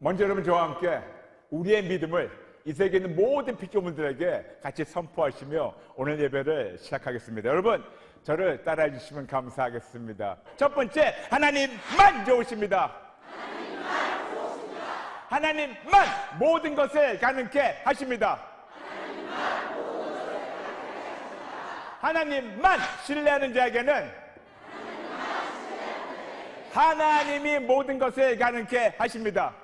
먼저 여러분 저와 함께 우리의 믿음을 이 세계에 있는 모든 피조물들에게 같이 선포하시며 오늘 예배를 시작하겠습니다. 여러분 저를 따라해 주시면 감사하겠습니다. 첫 번째, 하나님만 좋으십니다. 하나님만 모든 것을 가능케 하십니다. 하나님만 신뢰하는 자에게는 하나님이 모든 것을 가능케 하십니다.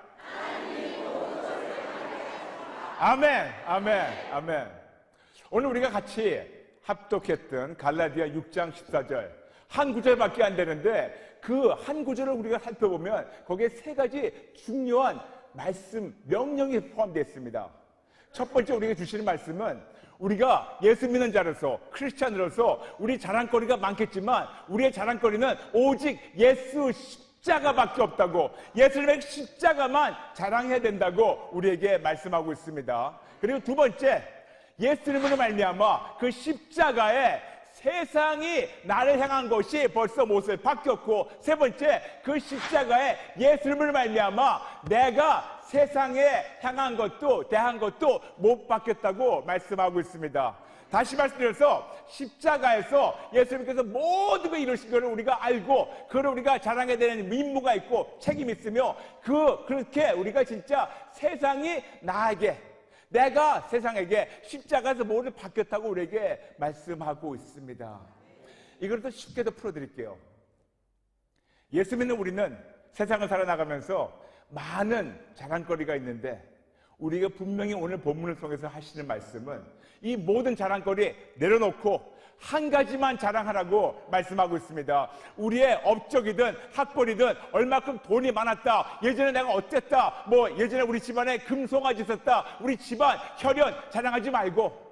아멘, 아멘, 아멘. 오늘 우리가 같이 합독했던 갈라디아 6장 14절 한 구절밖에 안 되는데 그 한 구절을 우리가 살펴보면 거기에 세 가지 중요한 말씀, 명령이 포함되어 있습니다. 첫 번째 우리에게 주시는 말씀은 우리가 예수 믿는 자로서 크리스찬으로서 우리 자랑거리가 많겠지만 우리의 자랑거리는 오직 예수 십자가밖에 없다고, 예수님의 십자가만 자랑해야 된다고 우리에게 말씀하고 있습니다. 그리고 두 번째, 예수님으로 말미암아 그 십자가에 세상이 나를 향한 것이 벌써 못을 바뀌었고, 세 번째, 그 십자가에 예수님을 말미암아 내가 세상에 향한 것도 대한 것도 못 바뀌었다고 말씀하고 있습니다. 다시 말씀드려서 십자가에서 예수님께서 모든 걸 이루신 것을 우리가 알고 그걸 우리가 자랑해야 되는 임무가 있고 책임이 있으며 그렇게 우리가 진짜 세상이 나에게, 내가 세상에게 십자가에서 모두 바뀌었다고 우리에게 말씀하고 있습니다. 이걸 더 쉽게 더 풀어드릴게요. 예수 믿는 우리는 세상을 살아나가면서 많은 자랑거리가 있는데 우리가 분명히 오늘 본문을 통해서 하시는 말씀은 이 모든 자랑거리 내려놓고 한 가지만 자랑하라고 말씀하고 있습니다. 우리의 업적이든 학벌이든 얼마큼 돈이 많았다, 예전에 내가 어땠다, 예전에 우리 집안에 금송아지 있었다, 우리 집안 혈연 자랑하지 말고,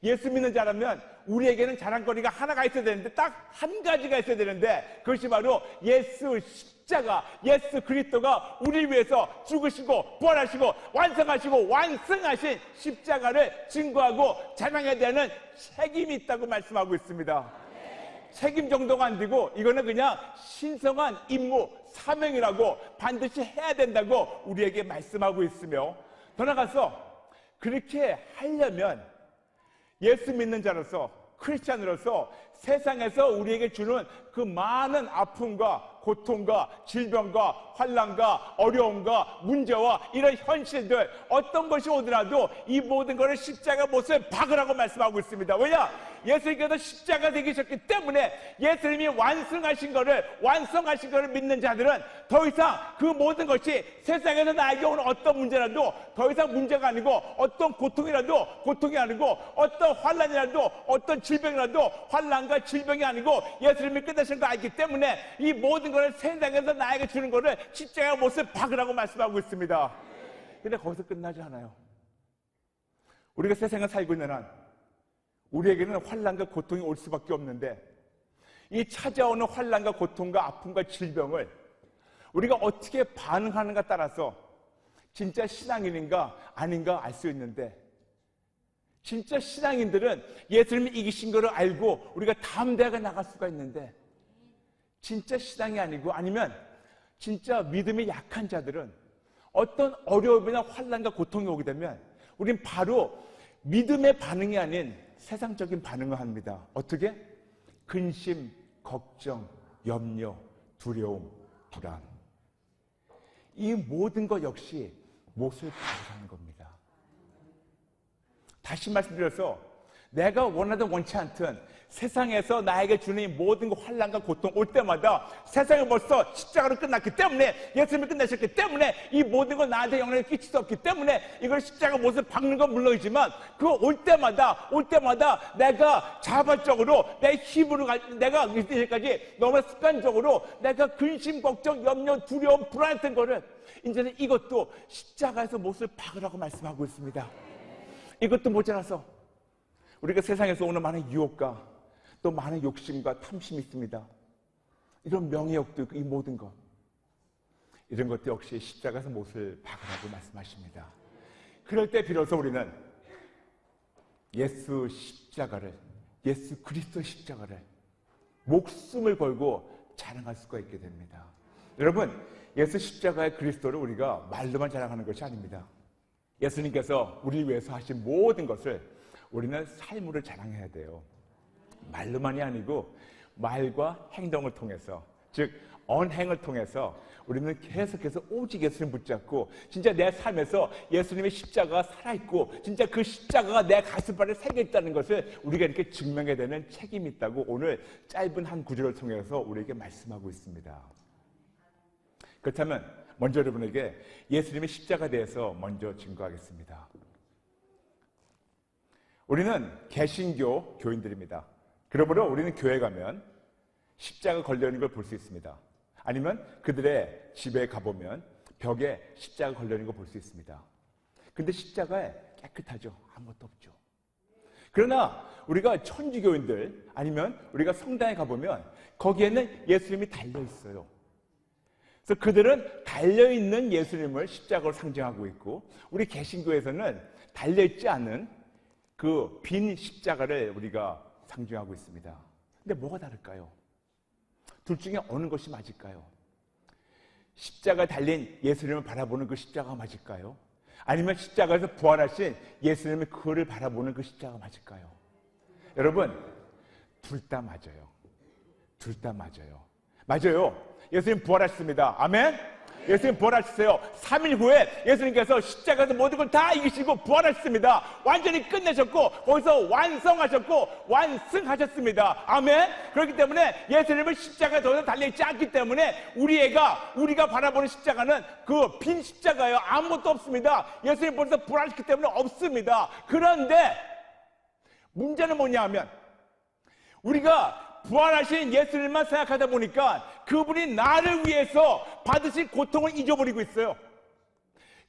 예수 믿는 자라면 우리에게는 자랑거리가 하나가 있어야 되는데 딱 한 가지가 있어야 되는데 그것이 바로 예수 십자가, 예수 그리스도가 우리를 위해서 죽으시고 부활하시고 완성하시고 완성하신 십자가를 증거하고 자랑해야 되는 책임이 있다고 말씀하고 있습니다. 책임 정도가 안 되고 이거는 그냥 신성한 임무, 사명이라고 반드시 해야 된다고 우리에게 말씀하고 있으며, 더 나아가서 그렇게 하려면 예수 믿는 자로서 크리스찬으로서 세상에서 우리에게 주는 그 많은 아픔과 고통과 질병과 환난과 어려움과 문제와 이런 현실들 어떤 것이 오더라도 이 모든 것을 십자가 못을 박으라고 말씀하고 있습니다. 왜냐? 예수님께서 십자가 되기셨기 때문에 예수님이 완성하신 것을 믿는 자들은 더 이상 그 모든 것이 세상에서 나에게 오는 어떤 문제라도 더 이상 문제가 아니고, 어떤 고통이라도 고통이 아니고, 어떤 환난이라도 어떤 질병이라도 환난과 질병이 아니고 예수님이 끝내신 걸 알기 때문에 이 모든 것을 세상에서 나에게 주는 것을 십자가 못을 박으라고 말씀하고 있습니다. 근데 거기서 끝나지 않아요. 우리가 세상에 살고 있는 한 우리에게는 환난과 고통이 올 수밖에 없는데 이 찾아오는 환난과 고통과 아픔과 질병을 우리가 어떻게 반응하는가 따라서 진짜 신앙인인가 아닌가 알 수 있는데, 진짜 신앙인들은 예수님이 이기신 것을 알고 우리가 다음 대학에 나갈 수가 있는데, 진짜 신앙이 아니고 아니면 진짜 믿음이 약한 자들은 어떤 어려움이나 환난과 고통이 오게 되면 우린 바로 믿음의 반응이 아닌 세상적인 반응을 합니다. 어떻게? 근심, 걱정, 염려, 두려움, 불안. 이 모든 것 역시 못을 박으라는 겁니다. 다시 말씀드려서 내가 원하든 원치 않든 세상에서 나에게 주는 이 모든 환난과 고통 올 때마다 세상이 벌써 십자가로 끝났기 때문에, 예수님이 끝내셨기 때문에 이 모든 건 나한테 영향을 끼칠 수 없기 때문에 이걸 십자가 못을 박는 건 물론이지만 그 올 때마다 내가 자발적으로 내 힘으로 내가 이때까지 너무 습관적으로 내가 근심, 걱정, 염려, 두려움, 불안했던 거를 이제는 이것도 십자가에서 못을 박으라고 말씀하고 있습니다. 이것도 모자라서 우리가 세상에서 오는 많은 유혹과 또 많은 욕심과 탐심이 있습니다. 이런 명예욕도 있고 이 모든 것, 이런 것도 역시 십자가에서 못을 박으라고 말씀하십니다. 그럴 때 비로소 우리는 예수 십자가를, 예수 그리스도 십자가를 목숨을 걸고 자랑할 수가 있게 됩니다. 여러분, 예수 십자가의 그리스도를 우리가 말로만 자랑하는 것이 아닙니다. 예수님께서 우리를 위해서 하신 모든 것을 우리는 삶으로 자랑해야 돼요. 말로만이 아니고 말과 행동을 통해서, 즉 언행을 통해서 우리는 계속해서 오직 예수님 붙잡고 진짜 내 삶에서 예수님의 십자가가 살아있고 진짜 그 십자가가 내 가슴발에 새겨있다는 것을 우리가 이렇게 증명해야 되는 책임이 있다고 오늘 짧은 한 구절을 통해서 우리에게 말씀하고 있습니다. 그렇다면 먼저 여러분에게 예수님의 십자가에 대해서 먼저 증거하겠습니다. 우리는 개신교 교인들입니다. 그러므로 우리는 교회 가면 십자가 걸려있는 걸 볼 수 있습니다. 아니면 그들의 집에 가보면 벽에 십자가 걸려있는 걸 볼 수 있습니다. 근데 십자가에 깨끗하죠. 아무것도 없죠. 그러나 우리가 천주교인들 아니면 우리가 성당에 가보면 거기에는 예수님이 달려있어요. 그래서 그들은 달려있는 예수님을 십자가로 상징하고 있고 우리 개신교에서는 달려있지 않은 그 빈 십자가를 우리가 상징하고 있습니다. 근데 뭐가 다를까요? 둘 중에 어느 것이 맞을까요? 십자가에 달린 예수님을 바라보는 그 십자가가 맞을까요? 아니면 십자가에서 부활하신 예수님의 그를 바라보는 그 십자가가 맞을까요? 여러분, 둘 다 맞아요. 둘 다 맞아요. 맞아요. 예수님 부활하셨습니다. 아멘? 예수님 부활하셨어요. 3일 후에 예수님께서 십자가에서 모든 걸 다 이기시고 부활하셨습니다. 완전히 끝내셨고 거기서 완성하셨고 완승하셨습니다. 아멘? 그렇기 때문에 예수님은 십자가에 더 이상 달려있지 않기 때문에 우리가 바라보는 십자가는 그 빈 십자가예요. 아무것도 없습니다. 예수님 벌써 부활하셨기 때문에 없습니다. 그런데 문제는 뭐냐 하면 우리가 부활하신 예수님만 생각하다 보니까 그분이 나를 위해서 받으신 고통을 잊어버리고 있어요.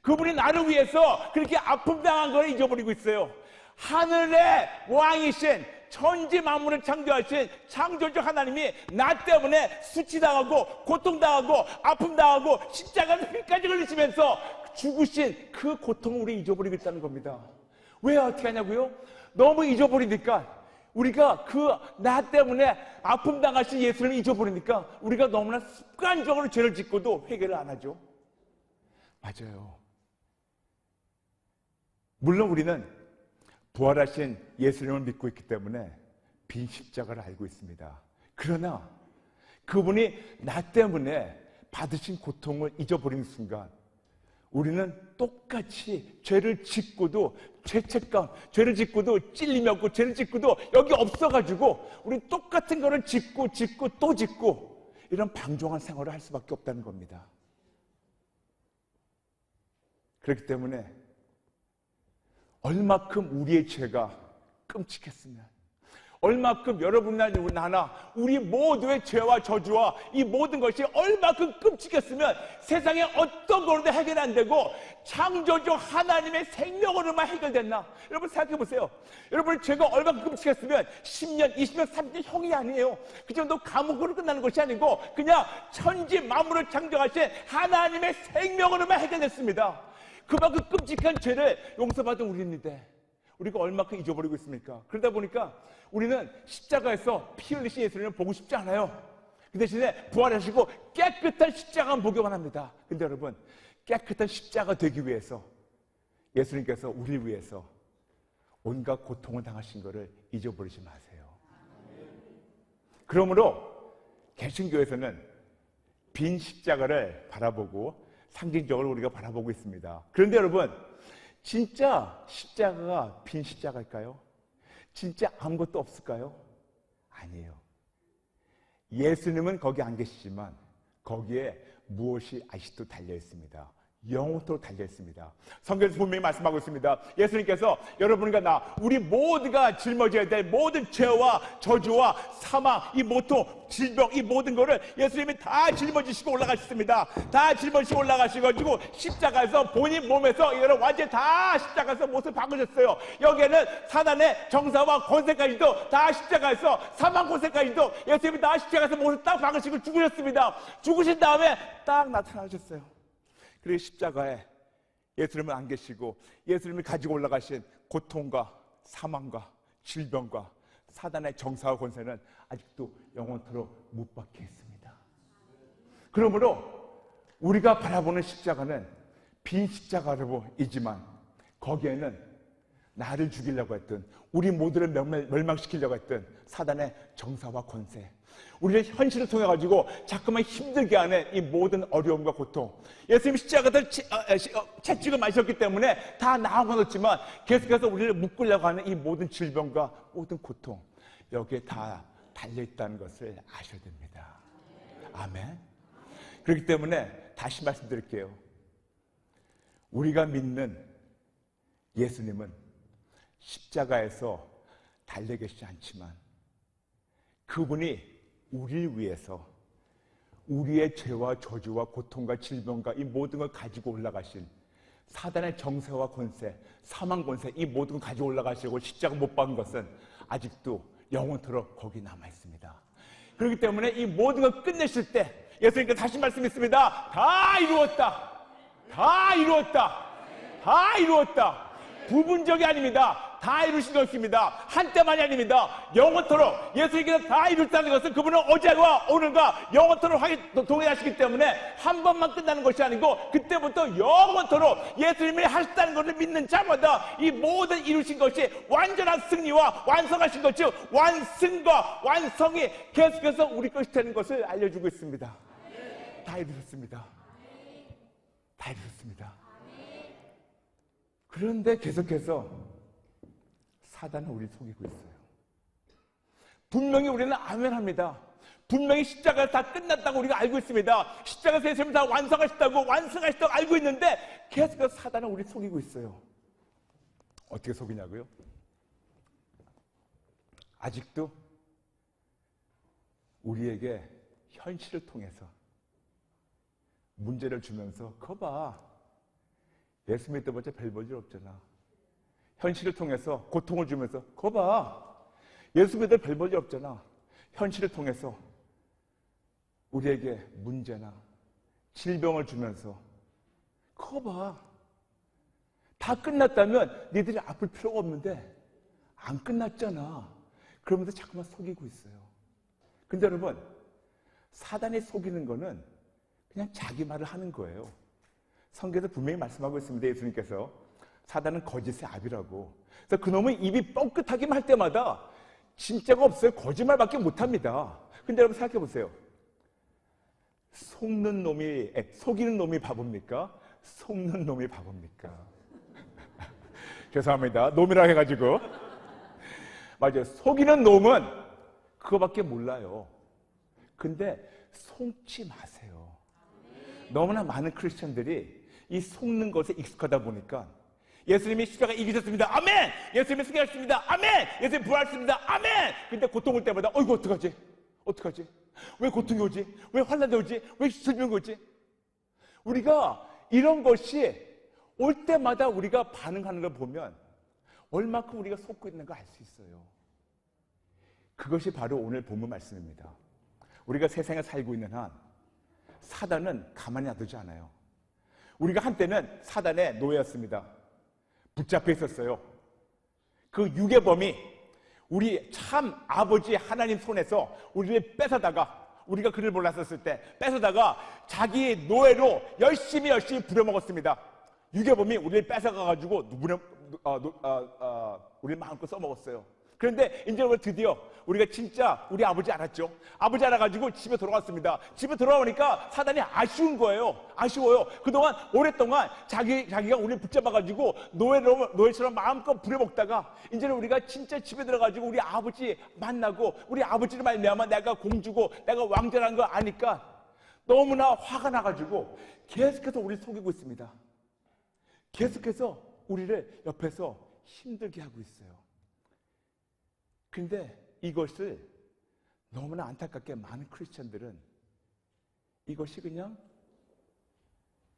그분이 나를 위해서 그렇게 아픔당한 걸 잊어버리고 있어요. 하늘의 왕이신 천지 만물을 창조하신 창조주 하나님이 나 때문에 수치당하고 고통당하고 아픔당하고 십자가를 피까지 흘리시면서 죽으신 그 고통을 우리 잊어버리고 있다는 겁니다. 왜 어떻게 하냐고요? 너무 잊어버리니까 우리가 그 나 때문에 아픔 당하신 예수님을 잊어버리니까 우리가 너무나 습관적으로 죄를 짓고도 회개를 안 하죠. 맞아요. 물론 우리는 부활하신 예수님을 믿고 있기 때문에 빈 십자가를 알고 있습니다. 그러나 그분이 나 때문에 받으신 고통을 잊어버리는 순간 우리는 똑같이 죄를 짓고도 죄책감, 죄를 짓고도 찔림이 없고 죄를 짓고도 여기 없어가지고 우리 똑같은 거를 짓고 또 짓고 이런 방종한 생활을 할 수밖에 없다는 겁니다. 그렇기 때문에 얼마큼 우리의 죄가 끔찍했으면 얼마큼 여러분이나 나나 우리 모두의 죄와 저주와 이 모든 것이 얼마큼 끔찍했으면 세상에 어떤 걸로도 해결 안 되고 창조주 하나님의 생명으로만 해결됐나? 여러분 생각해 보세요. 여러분의 죄가 얼마큼 끔찍했으면 10년, 20년, 30년 형이 아니에요. 그 정도 감옥으로 끝나는 것이 아니고 그냥 천지 만물을 창조하신 하나님의 생명으로만 해결됐습니다. 그만큼 끔찍한 죄를 용서받은 우리인데 우리가 얼마큼 잊어버리고 있습니까? 그러다 보니까 우리는 십자가에서 피 흘리신 예수님을 보고 싶지 않아요. 그 대신에 부활하시고 깨끗한 십자가만 보기만 합니다. 근데 여러분, 깨끗한 십자가 되기 위해서 예수님께서 우리를 위해서 온갖 고통을 당하신 것을 잊어버리지 마세요. 그러므로 개신교에서는 빈 십자가를 바라보고 상징적으로 우리가 바라보고 있습니다. 그런데 여러분, 진짜 십자가가 빈 십자가일까요? 진짜 아무것도 없을까요? 아니에요. 예수님은 거기 안 계시지만 거기에 무엇이 아직도 달려 있습니다. 영원토록 달려 있습니다. 성경에서 분명히 말씀하고 있습니다. 예수님께서 여러분과 나 우리 모두가 짊어져야 될 모든 죄와 저주와 사망, 이 모토, 질병, 이 모든 거를 예수님이 다 짊어지시고 올라가셨습니다. 다 짊어지시고 올라가셔가지고 십자가에서 본인 몸에서 이거를 완전히 다 십자가에서 못을 박으셨어요. 여기에는 사단의 정사와 권세까지도 다 십자가에서 사망 권세까지도 예수님이 다 십자가에서 못을 딱 박으시고 죽으셨습니다. 죽으신 다음에 딱 나타나셨어요. 그리고 십자가에 예수님은 안 계시고 예수님이 가지고 올라가신 고통과 사망과 질병과 사단의 정사와 권세는 아직도 영원토록 못 박혀 있습니다. 그러므로 우리가 바라보는 십자가는 빈 십자가이지만 거기에는 나를 죽이려고 했던, 우리 모두를 멸망시키려고 했던 사단의 정사와 권세, 우리의 현실을 통해 가지고 자꾸만 힘들게 하는 이 모든 어려움과 고통, 예수님이 십자가를 채찍을 마셨기 때문에 다 나아가졌지만 계속해서 우리를 묶으려고 하는 이 모든 질병과 모든 고통, 여기에 다 달려있다는 것을 아셔야 됩니다. 아멘. 그렇기 때문에 다시 말씀드릴게요. 우리가 믿는 예수님은 십자가에서 달려 계시지 않지만 그분이 우리를 위해서 우리의 죄와 저주와 고통과 질병과 이 모든 걸 가지고 올라가신, 사단의 정세와 권세, 사망 권세, 이 모든 걸 가지고 올라가시고 십자가 못 박은 것은 아직도 영원토록 거기 남아 있습니다. 그렇기 때문에 이 모든 걸 끝내실 때 예수님께서 다시 말씀했습니다. 다 이루었다. 다 이루었다. 다 이루었다. 부분적이 아닙니다. 다 이루신 것입니다. 한때만이 아닙니다. 영원토록 예수님께서 다 이뤘다는 것은 그분은 어제와 오늘과 영원토록 동일하시기 때문에 한 번만 끝나는 것이 아니고 그때부터 영원토록 예수님이 하셨다는 것을 믿는 자마다 이 모든 이루신 것이 완전한 승리와 완성하신 것, 즉 완승과 완성이 계속해서 우리 것이 되는 것을 알려주고 있습니다. 다 이루셨습니다. 다 이루셨습니다. 그런데 계속해서 사단은 우리를 속이고 있어요. 분명히 우리는 아멘합니다. 분명히 십자가가 다 끝났다고 우리가 알고 있습니다. 십자가에서 예수님이 다 완성하셨다고 알고 있는데 계속해서 사단은 우리를 속이고 있어요. 어떻게 속이냐고요? 아직도 우리에게 현실을 통해서 문제를 주면서 그거 봐, 예수 믿어봤자 별 볼 일 없잖아. 현실을 통해서 고통을 주면서 그거 봐, 예수 믿어도 별 볼 일 없잖아. 현실을 통해서 우리에게 문제나 질병을 주면서 그거 봐, 다 끝났다면 니들이 아플 필요가 없는데 안 끝났잖아. 그러면서 자꾸만 속이고 있어요. 근데 여러분, 사단이 속이는 거는 그냥 자기 말을 하는 거예요. 성경에서 분명히 말씀하고 있습니다. 예수님께서 사단은 거짓의 아비라고. 그래서 그놈은 입이 뻥끗하기만 할 때마다 진짜가 없어요. 거짓말밖에 못합니다. 근데 여러분 생각해 보세요. 속이는 놈이 바보입니까? 속는 놈이 바보입니까? 죄송합니다. 놈이라 해가지고. 맞아요. 속이는 놈은 그거밖에 몰라요. 근데 속지 마세요. 너무나 많은 크리스천들이 이 속는 것에 익숙하다 보니까 예수님이 십자가 이기셨습니다. 아멘! 예수님이 승리하셨습니다. 아멘! 예수님 부활했습니다. 아멘! 근데 고통 올 때마다 어이구 어떡하지? 어떡하지? 왜 고통이 오지? 왜 환난이 오지? 왜 질병이 오지? 우리가 이런 것이 올 때마다 우리가 반응하는 걸 보면 얼마큼 우리가 속고 있는 거 알 수 있어요. 그것이 바로 오늘 본문 말씀입니다. 우리가 세상에 살고 있는 한 사단은 가만히 놔두지 않아요. 우리가 한때는 사단의 노예였습니다. 붙잡혀 있었어요. 그 유괴범이 우리 참 아버지 하나님 손에서 우리를 뺏어다가, 우리가 그를 몰랐었을 때 뺏어다가 자기 노예로 열심히 부려먹었습니다. 유괴범이 우리를 뺏어가가지고 우리를 마음껏 써먹었어요. 그런데 이제 드디어 우리가 진짜 우리 아버지 알았죠. 아버지 알아가지고 집에 돌아왔습니다. 집에 돌아오니까 사단이 아쉬운 거예요. 아쉬워요. 그동안 오랫동안 자기가 우리를 붙잡아가지고 노예처럼 마음껏 부려먹다가 이제는 우리가 진짜 집에 들어가지고 우리 아버지 만나고 우리 아버지를 말미암아 내가 공주고 내가 왕자라는 걸 아니까 너무나 화가 나가지고 계속해서 우리를 속이고 있습니다. 계속해서 우리를 옆에서 힘들게 하고 있어요. 근데 이것을 너무나 안타깝게 많은 크리스천들은 이것이 그냥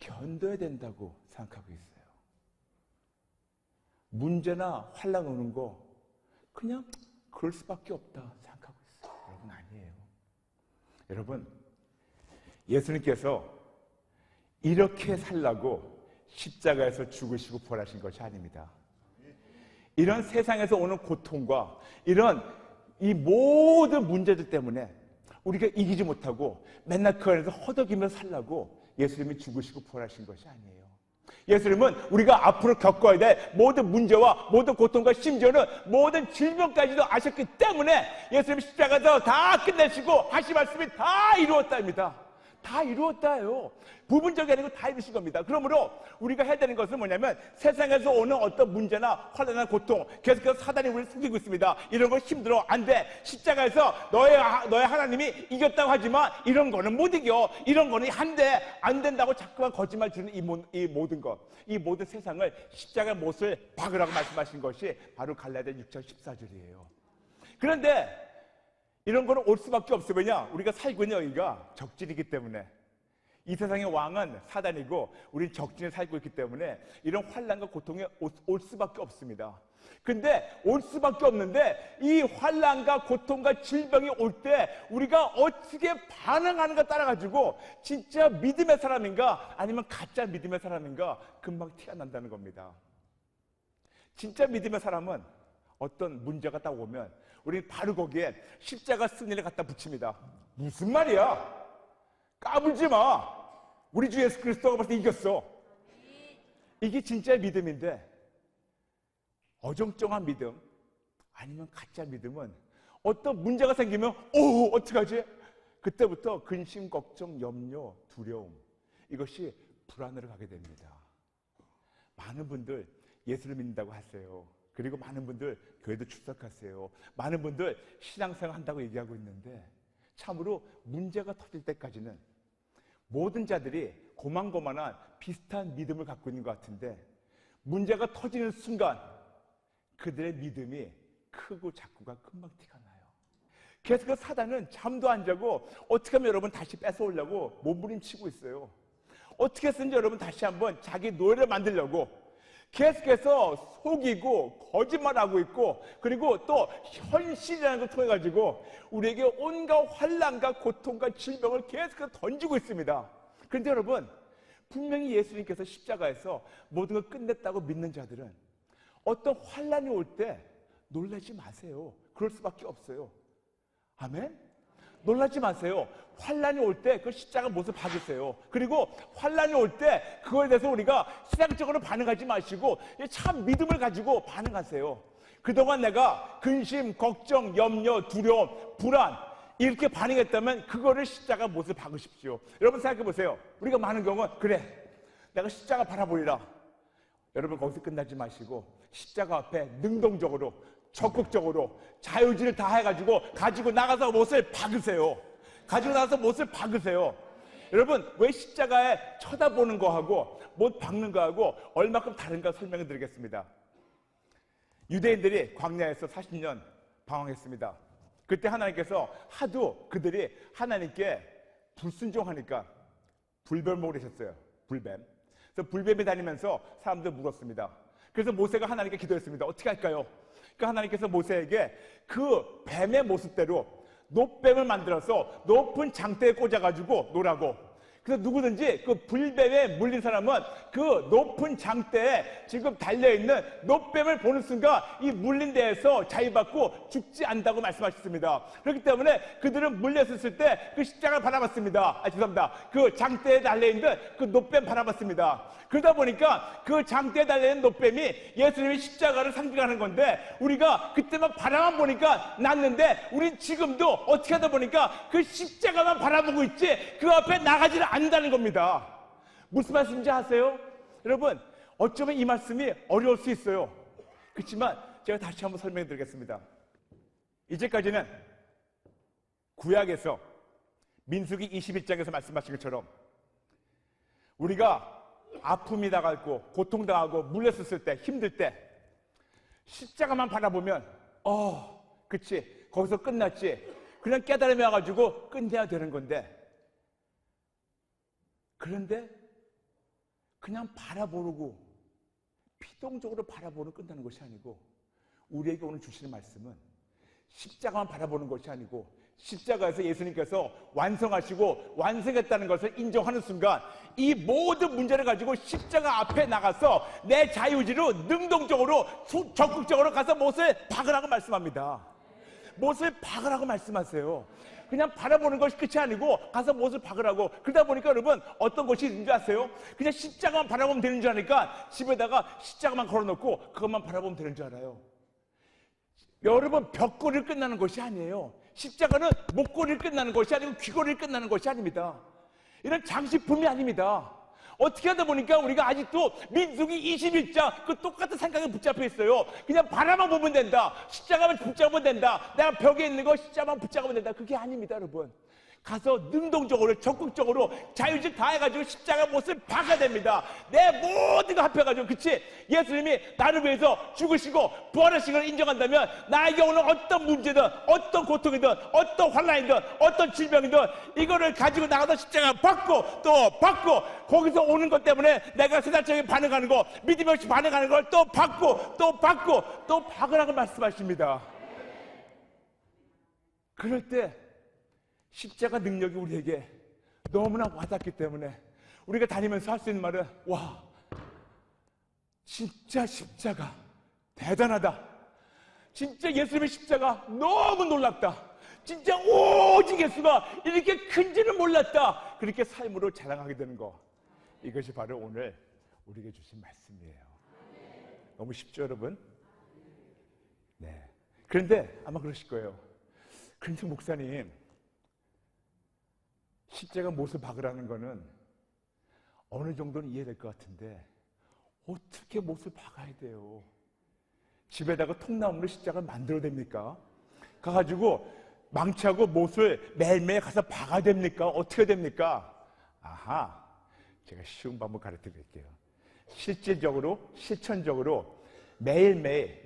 견뎌야 된다고 생각하고 있어요. 문제나 환난 오는 거 그냥 그럴 수밖에 없다 생각하고 있어요. 여러분, 아니에요. 여러분, 예수님께서 이렇게 살라고 십자가에서 죽으시고 부활하신 것이 아닙니다. 이런 세상에서 오는 고통과 이런 이 모든 문제들 때문에 우리가 이기지 못하고 맨날 그 안에서 허덕이면서 살라고 예수님이 죽으시고 부활하신 것이 아니에요. 예수님은 우리가 앞으로 겪어야 될 모든 문제와 모든 고통과 심지어는 모든 질병까지도 아셨기 때문에 예수님이 십자가에서 다 끝내시고 하신 말씀이 다 이루었다입니다. 다 이루었다요. 부분적이 아니고 다 이루신 겁니다. 그러므로 우리가 해야 되는 것은 뭐냐면 세상에서 오는 어떤 문제나 환난이나 고통, 계속해서 사단이 우리를 속이고 있습니다. 이런 거 힘들어, 안 돼. 십자가에서 너의 하나님이 이겼다고 하지만 이런 거는 못 이겨. 이런 거는 안 돼. 안 된다고 자꾸만 거짓말 주는 이 모든 것, 이 모든 세상을 십자가의 못을 박으라고 말씀하신 것이 바로 갈라디아 6장 14절이에요. 그런데 이런 거는 올 수밖에 없어요. 왜냐? 우리가 살고 있는 여기가 적진이기 때문에. 이 세상의 왕은 사단이고 우리는 적진에 살고 있기 때문에 이런 환난과 고통에 올 수밖에 없습니다. 근데 올 수밖에 없는데 이 환난과 고통과 질병이 올 때 우리가 어떻게 반응하는가 따라가지고 진짜 믿음의 사람인가 아니면 가짜 믿음의 사람인가 금방 티가 난다는 겁니다. 진짜 믿음의 사람은 어떤 문제가 딱 오면 우리는 바로 거기에 십자가 승리를 갖다 붙입니다. 무슨 말이야? 까불지 마. 우리 주 예수 그리스도가 벌써 이겼어. 이게 진짜 믿음인데 어정쩡한 믿음 아니면 가짜 믿음은 어떤 문제가 생기면 어떡하지? 그때부터 근심, 걱정, 염려, 두려움 이것이 불안으로 가게 됩니다. 많은 분들 예수를 믿는다고 하세요. 그리고 많은 분들 교회도 출석하세요. 많은 분들 신앙생활 한다고 얘기하고 있는데 참으로 문제가 터질 때까지는 모든 자들이 고만고만한 비슷한 믿음을 갖고 있는 것 같은데 문제가 터지는 순간 그들의 믿음이 크고 작고가 금방 티가 나요. 그래서 그 사단은 잠도 안 자고 어떻게 하면 여러분 다시 뺏어오려고 몸부림치고 있어요. 어떻게 해서든지 여러분 다시 한번 자기 노예를 만들려고 계속해서 속이고 거짓말하고 있고 그리고 또 현실이라는 걸 통해 가지고 우리에게 온갖 환난과 고통과 질병을 계속해서 던지고 있습니다. 그런데 여러분 분명히 예수님께서 십자가에서 모든 걸 끝냈다고 믿는 자들은 어떤 환난이 올 때 놀라지 마세요. 그럴 수밖에 없어요. 아멘? 놀라지 마세요. 환난이 올 때 그 십자가 못을 박으세요. 그리고 환난이 올 때 그거에 대해서 우리가 신앙적으로 반응하지 마시고 참 믿음을 가지고 반응하세요. 그동안 내가 근심, 걱정, 염려, 두려움, 불안 이렇게 반응했다면 그거를 십자가 못을 박으십시오. 여러분 생각해 보세요. 우리가 많은 경우는 그래 내가 십자가 바라보리라. 여러분 거기서 끝나지 마시고 십자가 앞에 능동적으로 적극적으로 자유지를 다 해가지고 가지고 나가서 못을 박으세요. 가지고 나가서 못을 박으세요. 여러분 왜 십자가에 쳐다보는 거하고 못 박는 거하고 얼마큼 다른가 설명해 드리겠습니다. 유대인들이 광야에서 40년 방황했습니다. 그때 하나님께서 하도 그들이 하나님께 불순종하니까 불뱀을 하셨어요. 불뱀. 그래서 불뱀이 다니면서 사람들 물었습니다. 그래서 모세가 하나님께 기도했습니다. 어떻게 할까요? 그러니까 하나님께서 모세에게 그 뱀의 모습대로 노뱀을 만들어서 높은 장대에 꽂아가지고 놓으라고. 그래서 누구든지 그 불뱀에 물린 사람은 그 높은 장대에 지금 달려있는 노뱀을 보는 순간 이 물린 데에서 자유받고 죽지 않는다고 말씀하셨습니다. 그렇기 때문에 그들은 물렸을 때 그 십자가를 바라봤습니다. 죄송합니다. 그 장대에 달려있는 그 노뱀 바라봤습니다. 그러다 보니까 그 장대에 달려있는 노뱀이 예수님의 십자가를 상징하는 건데 우리가 그때만 바라만 보니까 낫는데 우린 지금도 어떻게 하다 보니까 그 십자가만 바라보고 있지 그 앞에 나가지를 않는다는 겁니다. 무슨 말씀인지 아세요? 여러분 어쩌면 이 말씀이 어려울 수 있어요. 그렇지만 제가 다시 한번 설명해 드리겠습니다. 이제까지는 구약에서 민수기 21장에서 말씀하신 것처럼 우리가 아픔이 당하고 고통당하고 물렸었을 때 힘들 때 십자가만 바라보면 그치 거기서 끝났지 그냥 깨달음이 와가지고 끝내야 되는 건데 그런데 그냥 바라보고 피동적으로 바라보는 끝나는 것이 아니고 우리에게 오늘 주시는 말씀은 십자가만 바라보는 것이 아니고 십자가에서 예수님께서 완성하시고 완성했다는 것을 인정하는 순간 이 모든 문제를 가지고 십자가 앞에 나가서 내 자유의지로 능동적으로 적극적으로 가서 못을 박으라고 말씀합니다. 못을 박으라고 말씀하세요. 그냥 바라보는 것이 끝이 아니고 가서 못을 박으라고. 그러다 보니까 여러분 어떤 것이 있는 줄 아세요? 그냥 십자가만 바라보면 되는 줄 아니까 집에다가 십자가만 걸어놓고 그것만 바라보면 되는 줄 알아요. 여러분 벽걸이를 끝나는 것이 아니에요. 십자가는 목걸이를 끝나는 것이 아니고 귀걸이를 끝나는 것이 아닙니다. 이런 장식품이 아닙니다. 어떻게 하다 보니까 우리가 아직도 민수기 21장 그 똑같은 생각에 붙잡혀 있어요. 그냥 바라만 보면 된다. 십자가만 붙잡으면 된다. 내가 벽에 있는 거 십자가만 붙잡으면 된다. 그게 아닙니다, 여러분. 가서 능동적으로 적극적으로 자유식 다 해가지고 십자가 못을 박아야 됩니다. 내 모든 거 합해가지고. 그치? 예수님이 나를 위해서 죽으시고 부활하신 걸 인정한다면 나에게 오는 어떤 문제든 어떤 고통이든 어떤 환난이든 어떤 질병이든 이거를 가지고 나가서 십자가 받고 또 받고 거기서 오는 것 때문에 내가 세상적인 반응하는 거 믿음 없이 반응하는 걸 또 받고 또 받고 또 박으라고 말씀하십니다. 그럴 때 십자가 능력이 우리에게 너무나 와닿기 때문에 우리가 다니면서 할 수 있는 말은 와, 진짜 십자가 대단하다. 진짜 예수님의 십자가 너무 놀랍다. 진짜 오직 예수가 이렇게 큰지는 몰랐다. 그렇게 삶으로 자랑하게 되는 거. 이것이 바로 오늘 우리에게 주신 말씀이에요. 너무 쉽죠, 여러분? 네. 그런데 아마 그러실 거예요. 그런데 목사님, 십자가 못을 박으라는 거는 어느 정도는 이해될 것 같은데 어떻게 못을 박아야 돼요? 집에다가 통나무로 십자가를 만들어야 됩니까? 가가지고 망치하고 못을 매일매일 가서 박아야 됩니까? 어떻게 됩니까? 아하, 제가 쉬운 방법 가르쳐 드릴게요. 실질적으로, 실천적으로 매일매일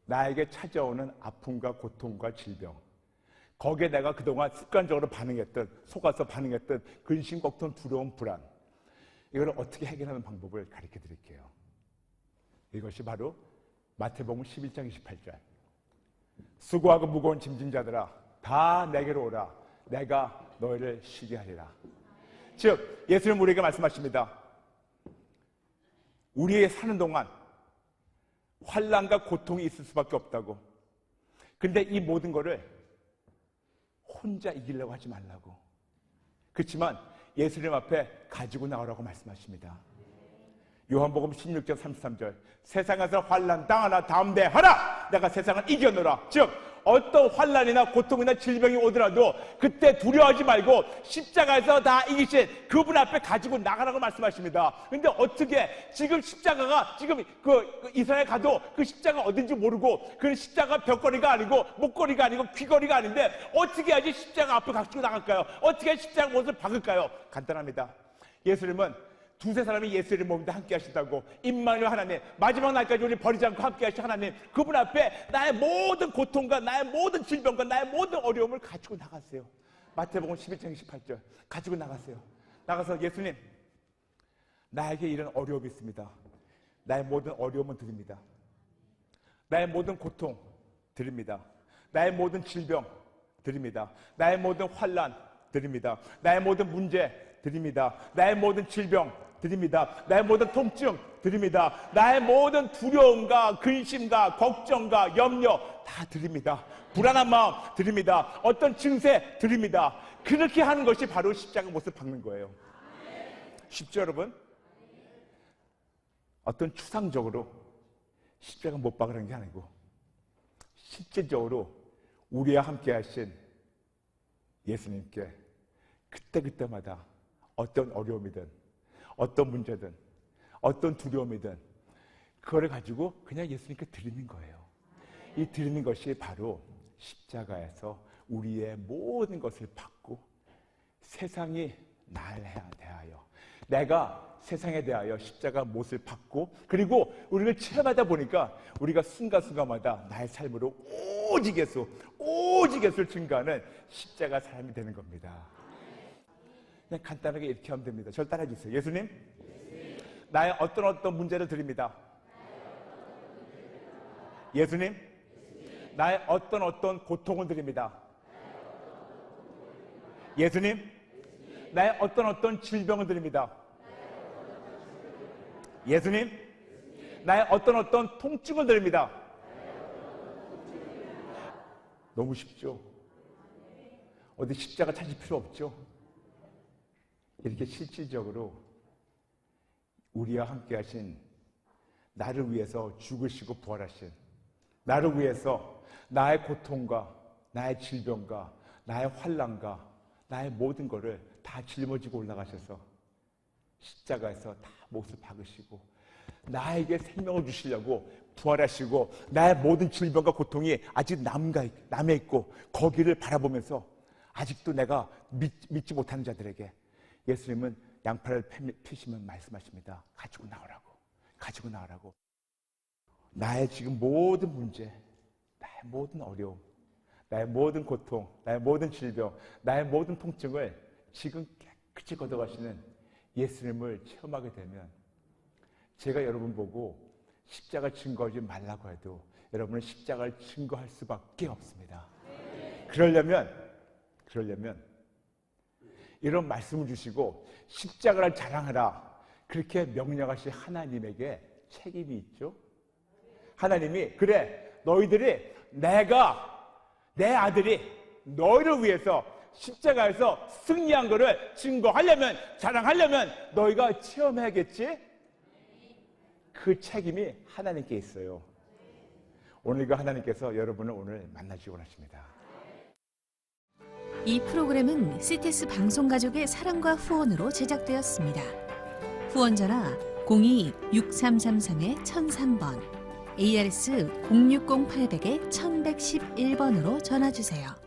나에게 찾아오는 아픔과 고통과 질병, 거기에 내가 그동안 습관적으로 반응했던, 속아서 반응했던 근심, 걱정, 두려움, 불안, 이걸 어떻게 해결하는 방법을 가르쳐 드릴게요. 이것이 바로 마태복음 11장 28절. 수고하고 무거운 짐진 자들아 다 내게로 오라. 내가 너희를 쉬게 하리라. 즉 예수님 우리에게 말씀하십니다. 우리의 사는 동안 환난과 고통이 있을 수밖에 없다고. 근데 이 모든 거를 혼자 이기려고 하지 말라고. 그렇지만 예수님 앞에 가지고 나오라고 말씀하십니다. 요한복음 16장 33절. 세상에서 환난 당하나 담대하라. 내가 세상을 이겨노라. 즉 어떤 환난이나 고통이나 질병이 오더라도 그때 두려워하지 말고 십자가에서 다 이기신 그분 앞에 가지고 나가라고 말씀하십니다. 근데 어떻게 지금 십자가가 지금 그 이스라엘 가도 그 십자가 어딘지 모르고 그 십자가 벽걸이가 아니고 목걸이가 아니고 귀걸이가 아닌데 어떻게 해야지 십자가 앞에 가지고 나갈까요? 어떻게 해야 십자가 못을 박을까요? 간단합니다. 예수님은 두세 사람이 예수의 몸인데 함께 하신다고. 임마누엘 하나님, 마지막 날까지 우리 버리지 않고 함께 하신 하나님, 그분 앞에 나의 모든 고통과 나의 모든 질병과 나의 모든 어려움을 가지고 나가세요. 마태복음 11장 28절 가지고 나가세요. 나가서 예수님, 나에게 이런 어려움이 있습니다. 나의 모든 어려움은 드립니다. 나의 모든 고통 드립니다. 나의 모든 질병 드립니다. 나의 모든 환난 드립니다. 나의 모든 문제 드립니다. 나의 모든 질병 드립니다. 나의 모든 통증 드립니다. 나의 모든 두려움과 근심과 걱정과 염려 다 드립니다. 불안한 마음 드립니다. 어떤 증세 드립니다. 그렇게 하는 것이 바로 십자가 못을 박는 거예요. 쉽죠, 여러분? 어떤 추상적으로 십자가 못 박으라는 게 아니고 실제적으로 우리와 함께 하신 예수님께 그때그때마다 어떤 어려움이든 어떤 문제든 어떤 두려움이든 그거를 가지고 그냥 예수님께 드리는 거예요. 이 드리는 것이 바로 십자가에서 우리의 모든 것을 받고 세상이 나를 대하여 내가 세상에 대하여 십자가 못을 받고 그리고 우리를 체험하다 보니까 우리가 순간순간마다 나의 삶으로 오직 예수를 증거하는 십자가 삶이 되는 겁니다. 그냥 간단하게 이렇게 하면 됩니다. 저를 따라해 주세요. 예수님, 나의 어떤 문제를 드립니다. 예수님, 나의 어떤 고통을 드립니다. 예수님, 나의 어떤 질병을 드립니다. 예수님, 나의 어떤 통증을 드립니다. 너무 쉽죠? 어디 십자가 찾을 필요 없죠? 이렇게 실질적으로 우리와 함께 하신, 나를 위해서 죽으시고 부활하신, 나를 위해서 나의 고통과 나의 질병과 나의 환난과 나의 모든 것을 다 짊어지고 올라가셔서 십자가에서 다 몫을 박으시고 나에게 생명을 주시려고 부활하시고, 나의 모든 질병과 고통이 아직 남아 있고 거기를 바라보면서 아직도 내가 믿지 못하는 자들에게 예수님은 양팔을 펴시면 말씀하십니다. 가지고 나오라고. 가지고 나오라고. 나의 지금 모든 문제, 나의 모든 어려움, 나의 모든 고통, 나의 모든 질병, 나의 모든 통증을 지금 깨끗이 걷어가시는 예수님을 체험하게 되면, 제가 여러분 보고 십자가 증거하지 말라고 해도 여러분은 십자가를 증거할 수밖에 없습니다. 그러려면 이런 말씀을 주시고 십자가를 자랑하라, 그렇게 명령하신 하나님에게 책임이 있죠. 하나님이, 그래, 너희들이, 내 아들이 너희를 위해서 십자가에서 승리한 것을 증거하려면, 자랑하려면 너희가 체험해야겠지? 그 책임이 하나님께 있어요. 오늘 그 하나님께서 여러분을 오늘 만나주기 원하십니다. 이 프로그램은 CTS 방송가족의 사랑과 후원으로 제작되었습니다. 후원 전화 02-6333-1003번, ARS 060-800-1111번으로 전화주세요.